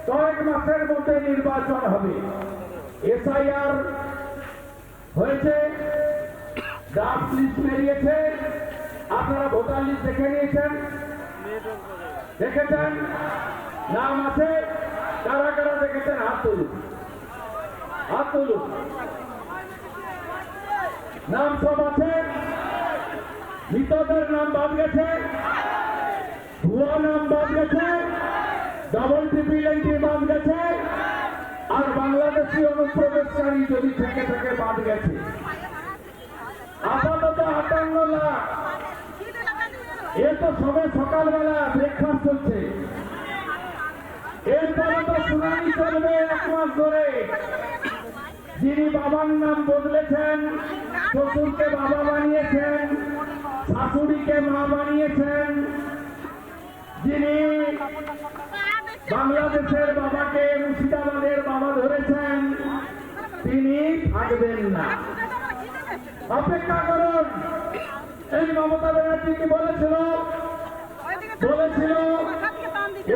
কয়েক মাসের মধ্যে নির্বাচন হবে। এসআইআর হয়েছে, ড্রাফট লিস্ট বেরিয়েছে, আপনারা ভোটার লিস্ট দেখে নিয়েছেন, দেখেছেন, নাম আছে, কারা কারা দেখেছেন হাত তুলুন, হাত তুলুন। নাম সব আছে, মৃতদের নাম বাদ গেছে, ভুয়া নাম বাদ গেছে, ডবল ট্রিপল এন্ট্রি বাদ গেছে, আর বাংলাদেশি অনুপ্রবেশকারী যদি থেকে থেকে বাদ গেছে। আপাতত 58 লাখ। এ তো সবে সকালবেলা ব্রেকফাস্ট চলছে, এরপরে তো শুনানি চলবে 1 মাস ধরে। যিনি বাবার নাম বদলেছেন, শ্বশুরকে বাবা বানিয়েছেন, শাশুড়িকে মা বানিয়েছেন, যিনি বাংলাদেশের বাবাকে মুর্শিদাবাদের বাবা ধরেছেন, তিনি থাকবেন না। অপেক্ষা করুন। এই মমতা ব্যানার্জি কি বলেছিল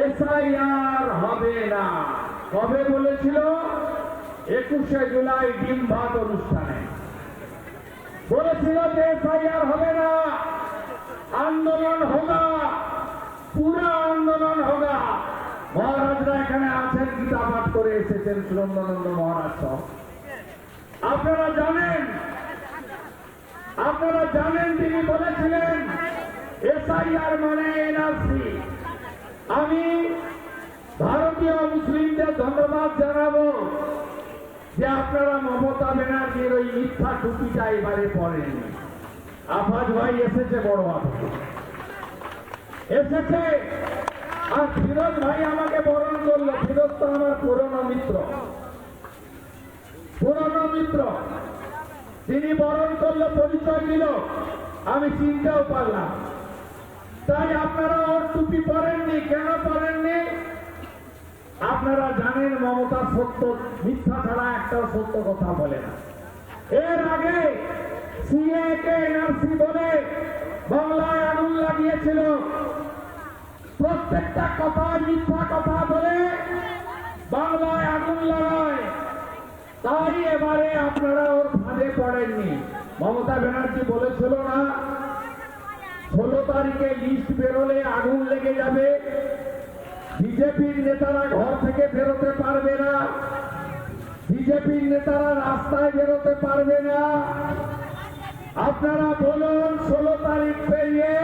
এসআইআর হবে না। কবে বলেছিল? 21শে জুলাই ডিম ভাত অনুষ্ঠানে বলেছিল যে এসআইআর হবে না, আন্দোলন হোগা, পুরা আন্দোলন হোগা। মহারাজরা এখানে আছেন, গীতা পাঠ করে এসেছেন, সুরেন্দ্রানন্দ মহারাজ। আপনারা জানেন তিনি বলেছিলেন এসআইআর মানে এনআরসি। আমি ভারতীয় মুসলিমদের ধন্যবাদ জানাবো যে আপনারা মমতা ব্যানার্জির ওই মিথ্যা টুপিটা এবারে পড়েননি। আফাজ ভাই এসেছে, বড় আফাজ এসেছে, আর ফিরোজ ভাই আমাকে বরণ করলো। ফিরোজ তো আমার পুরনো মিত্র, তিনি বরণ করলো, পরিচয় দিল, আমি চিনতেও পারলাম। তাই আপনারা ওর টুপি পরেননি। কেন পরেননি? আপনারা জানেন মমতা সত্য, মিথ্যা ছাড়া একটাও সত্য কথা বলে না। এর আগে সিএ কে এনআরসি বলে বাংলায় আগুন লাগিয়েছিল, প্রত্যেকটা কথা মিথ্যা কথা বলে বাংলায় আগুন লাগায়। তাই এবারে আপনারা ওর ফাঁদে পড়েননি। মমতা ব্যানার্জি বলেছিল না 16 তারিখে লিস্ট বেরোলে আগুন লেগে যাবে, বিজেপির নেতারা ঘর থেকে বেরোতে পারবে না, বিজেপির নেতারা রাস্তায় বেরোতে পারবে না। আপনারা বলুন 16 তারিখ পেরিয়ে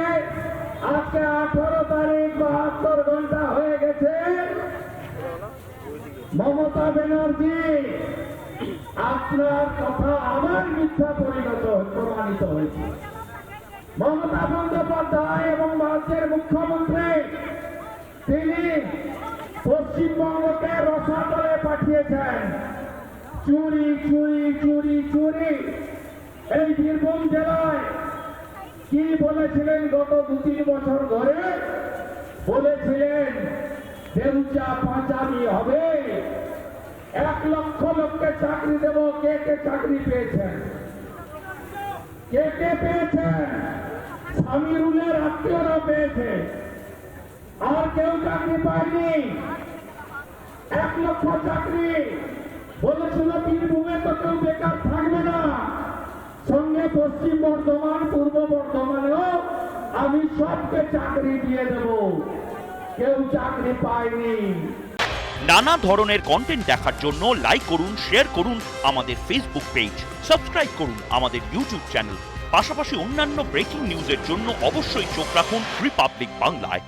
আজকে 18 তারিখ, 72 ঘন্টা হয়ে গেছে। মমতা ব্যানার্জি, আপনার কথা আমার মিথ্যা প্রমাণিত হয়েছে। মমতা বন্দ্যোপাধ্যায় এবং ভারতের মুখ্যমন্ত্রী, তিনি পশ্চিমবঙ্গকে রসাতলে পাঠিয়েছেন। চুরি চুরি চুরি চুরি। এই বীরভূম জেলায় কি বলেছিলেন গত 2-3 বছর ধরে? বলেছিলেন বেরুচা পাঁচামি হবে, 1 লক্ষ লোককে চাকরি দেব। কে কে চাকরি পেয়েছেন? কে কে পেয়েছেন? সামিরুলের আত্মীয়রা পেয়েছে, আর কেউ চাকরি পায়নি। 1 লক্ষ চাকরি বলেছিল বীরভূমে, তো কেউ বেকার থাকবে না। সঙ্গে পশ্চিম বর্ধমান, পূর্ব বর্ধমানেও আমি সবকে চাকরি দিয়ে দেব। কেউ চাকরি পায়নি। নানা ধরনের কন্টেন্ট দেখার জন্য লাইক করুন, শেয়ার করুন আমাদের ফেসবুক পেজ, সাবস্ক্রাইব করুন আমাদের ইউটিউব চ্যানেল। পাশাপাশি অন্যান্য ব্রেকিং নিউজের জন্য অবশ্যই চোখ রাখুন রিপাবলিক বাংলায়।